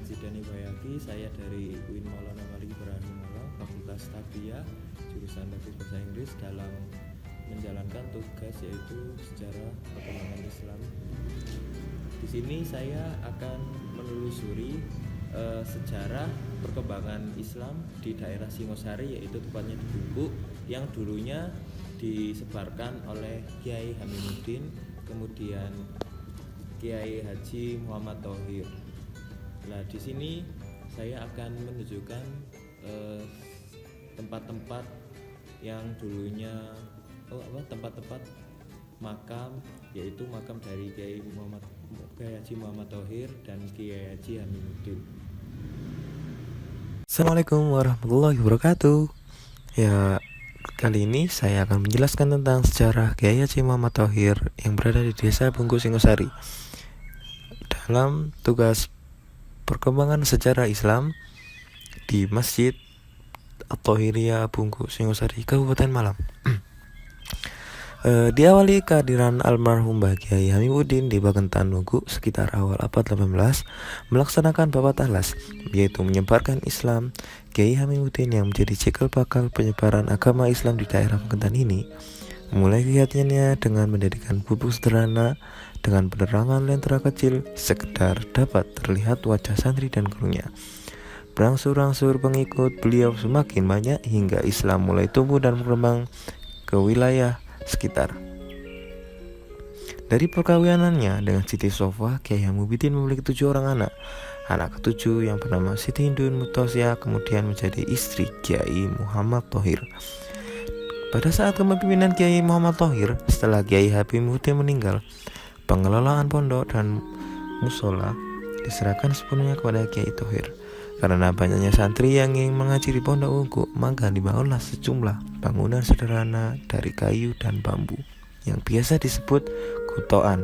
Zidani Bayaki, saya dari UIN Maulana Malik Ibrahim Malang, Fakultas Tarbiyah, jurusan Bahasa Inggris, dalam menjalankan tugas yaitu sejarah perkembangan Islam. Di sini saya akan menelusuri sejarah perkembangan Islam di daerah Singosari, yaitu tepatnya di Bungkuk, yang dulunya disebarkan oleh Kiai Hamimuddin, kemudian Kiai Haji Muhammad Thohir. Nah, di sini saya akan menunjukkan tempat-tempat yang dulunya tempat-tempat makam, yaitu makam dari Kiai Haji Muhammad Thohir dan Kiai Haji Hamimuddin. Assalamualaikum warahmatullahi wabarakatuh. Ya, kali ini saya akan menjelaskan tentang sejarah Kiai Haji Muhammad Thohir yang berada di Desa Bungkuk Singosari dalam tugas perkembangan sejarah Islam di Masjid At-Thohiriyah Bungkuk Singosari, Kabupaten Malang. Diawali kehadiran almarhum Kiai Hamimuddin di Bakentan Bungkuk sekitar awal abad 18 melaksanakan babat ahlas, yaitu menyebarkan Islam. Kiai Hamimuddin yang menjadi cikal bakal penyebaran agama Islam di daerah Bakentan ini memulai kegiatannya dengan mendirikan gubuk sederhana dengan penerangan lentera kecil sekedar dapat terlihat wajah santri dan gurunya. Berangsur-angsur pengikut beliau semakin banyak hingga Islam mulai tumbuh dan berkembang ke wilayah sekitar. Dari perkawinannya dengan Siti Sofah, Kiai Hamimuddin memiliki 7 orang anak. Anak ketujuh yang bernama Siti Hindun Mutosiah kemudian menjadi istri Kiai Muhammad Thohir. Pada saat kepemimpinan Kiai Muhammad Thohir, setelah Kiai Hamimuddin meninggal, pengelolaan pondok dan musola diserahkan sepenuhnya kepada Kiai Thohir. Karena banyaknya santri yang ingin mengaji di pondok Bungkuk, maka dibangunlah sejumlah bangunan sederhana dari kayu dan bambu yang biasa disebut gutoan.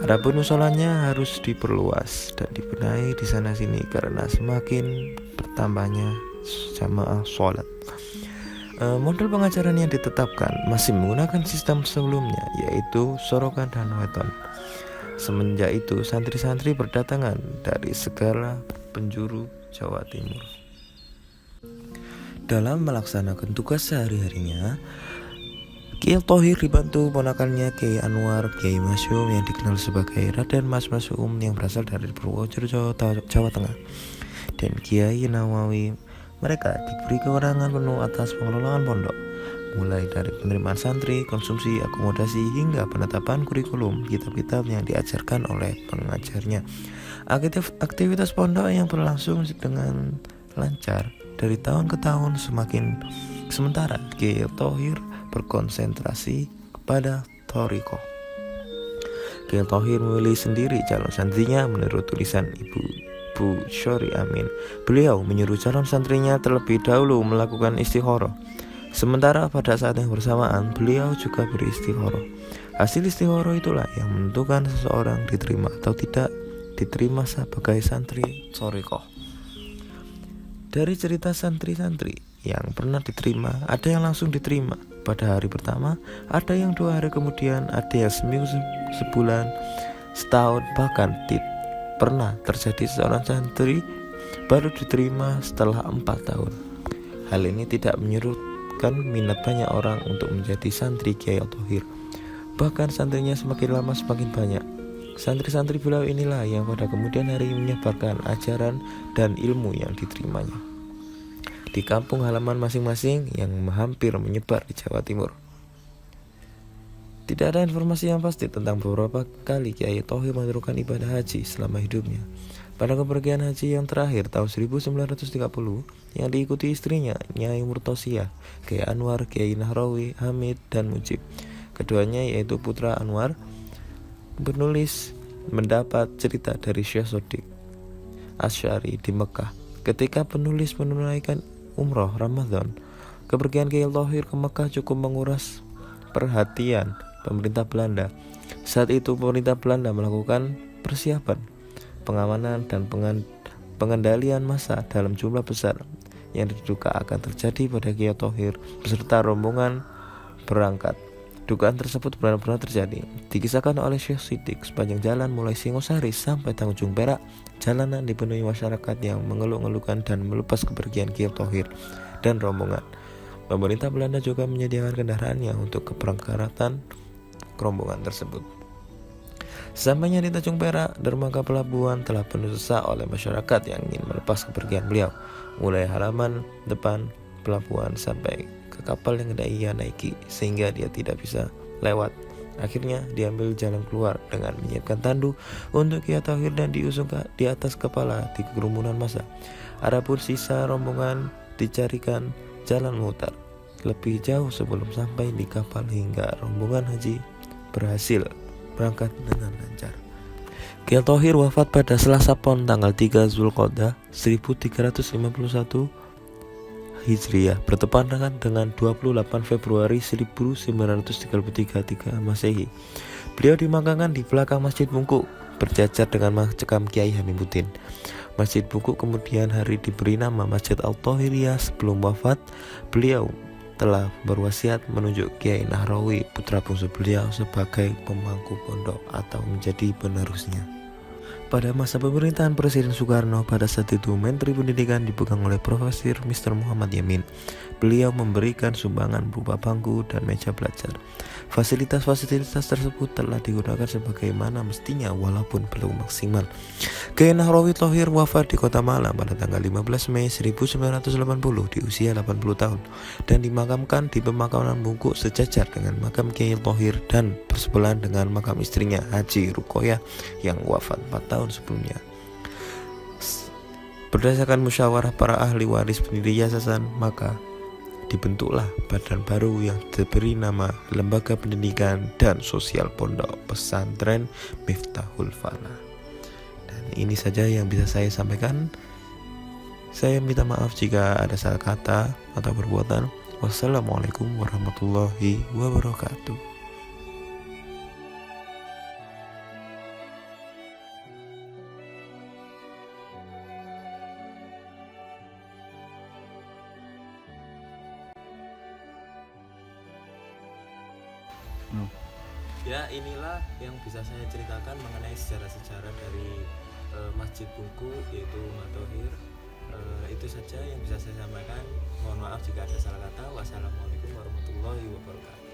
Adapun musolanya harus diperluas dan dibenahi di sana sini karena semakin bertambahnya jamaah sholat. Model pengajaran yang ditetapkan masih menggunakan sistem sebelumnya, yaitu sorokan dan weton. Semenjak itu santri-santri berdatangan dari segala penjuru Jawa Timur. Dalam melaksanakan tugas sehari-harinya, Kiai Thohir dibantu ponakannya Kiai Anwar, Kiai Masyum yang dikenal sebagai Raden Mas Masyum yang berasal dari Purworejo, Jawa Tengah, dan Kiai Nawawi. Mereka diberi kewenangan penuh atas pengelolaan pondok, mulai dari penerimaan santri, konsumsi, akomodasi, hingga penetapan kurikulum kitab-kitab yang diajarkan oleh pengajarnya. Aktivitas pondok yang berlangsung dengan lancar dari tahun ke tahun semakin sementara Kiai Thohir berkonsentrasi kepada thariqah. Kiai Thohir memilih sendiri calon santrinya menurut tulisan Ibu Syori Amin. Beliau menyuruh calon santrinya terlebih dahulu melakukan istikharah. Sementara pada saat yang bersamaan beliau juga beristikharah. Hasil istikharah itulah yang menentukan seseorang diterima atau tidak diterima sebagai santri thariqah. Dari cerita santri-santri yang pernah diterima, ada yang langsung diterima pada hari pertama, ada yang 2 hari kemudian, ada yang seminggu, sebulan, setahun, bahkan pernah terjadi seorang santri baru diterima setelah 4 tahun. Hal ini tidak menyurutkan minat banyak orang untuk menjadi santri Kiai Thohir. Bahkan santrinya semakin lama semakin banyak. Santri-santri beliau inilah yang pada kemudian hari menyebarkan ajaran dan ilmu yang diterimanya di kampung halaman masing-masing yang hampir menyebar di Jawa Timur. Tidak ada informasi yang pasti tentang beberapa kali Kiai Thohir menyerukan ibadah haji selama hidupnya. Pada kepergian haji yang terakhir tahun 1930 yang diikuti istrinya Nyai Murtosiah, Kiai Anwar, Kiai Nahrawi, Hamid, dan Mujib. Keduanya yaitu putra Anwar penulis mendapat cerita dari Syekh Sodik Asy'ari di Mekah ketika penulis menunaikan umroh Ramadan. Kepergian Kiai Thohir ke Mekah cukup menguras perhatian pemerintah Belanda. Saat itu pemerintah Belanda melakukan persiapan pengamanan dan pengendalian massa dalam jumlah besar yang diduga akan terjadi pada Kiai Thohir beserta rombongan berangkat. Dugaan tersebut benar-benar terjadi. Dikisahkan oleh Syekh Siddiq, sepanjang jalan mulai Singosari sampai Tanjung Perak, jalanan dipenuhi masyarakat yang mengeluh-ngeluhkan dan melepas kepergian Kiai Thohir dan rombongan. Pemerintah Belanda juga menyediakan kendaraannya untuk keberangkatan rombongan tersebut. Sampainya di Tanjung Perak, dermaga pelabuhan telah penuh sesak oleh masyarakat yang ingin melepas kepergian beliau, mulai halaman depan pelabuhan sampai ke kapal yang hendak ia naiki, sehingga dia tidak bisa lewat. Akhirnya diambil jalan keluar dengan menyiapkan tandu untuk Kiai Thohir dan diusung di atas kepala di kerumunan massa. Adapun sisa rombongan dicarikan jalan mutar lebih jauh sebelum sampai di kapal hingga rombongan haji berhasil berangkat dengan lancar. Kiai Thohir wafat pada Selasa Pon tanggal 3 Zulqa'dah 1351 Hijriah, bertepatan dengan 28 Februari 1933 Masehi. Beliau dimakamkan di belakang Masjid Bungkuk, berjajar dengan makam Kiai Hamimuddin. Masjid Bungkuk kemudian hari diberi nama Masjid Al-Thohiriyah. Sebelum wafat, beliau telah berwasiat menunjuk Kiai Nahrawi, putra bungsu beliau, sebagai pemangku pondok atau menjadi penerusnya. Pada masa pemerintahan Presiden Soekarno, pada saat itu Menteri Pendidikan dipegang oleh Profesor Mr. Muhammad Yamin. Beliau memberikan sumbangan berupa bangku dan meja belajar. Fasilitas-fasilitas tersebut telah digunakan sebagaimana mestinya walaupun belum maksimal. Kiai Nahrawi Thohir wafat di Kota Malang pada tanggal 15 Mei 1980 di usia 80 tahun dan dimakamkan di pemakaman Bungkuk sejajar dengan makam Kiai Thohir dan bersebelahan dengan makam istrinya Haji Ruqoyah yang wafat 4 tahun sebelumnya. Berdasarkan musyawarah para ahli waris pendiri yayasan, maka dibentuklah badan baru yang diberi nama Lembaga Pendidikan dan Sosial Pondok Pesantren Miftahul Falah. Dan ini saja yang bisa saya sampaikan. Saya minta maaf jika ada salah kata atau perbuatan. Wassalamualaikum warahmatullahi wabarakatuh. Ya, inilah yang bisa saya ceritakan mengenai sejarah-sejarah dari Masjid Bungkuk, yaitu Mat Thohir. Itu saja yang bisa saya sampaikan. Mohon maaf jika ada salah kata. Wassalamualaikum warahmatullahi wabarakatuh.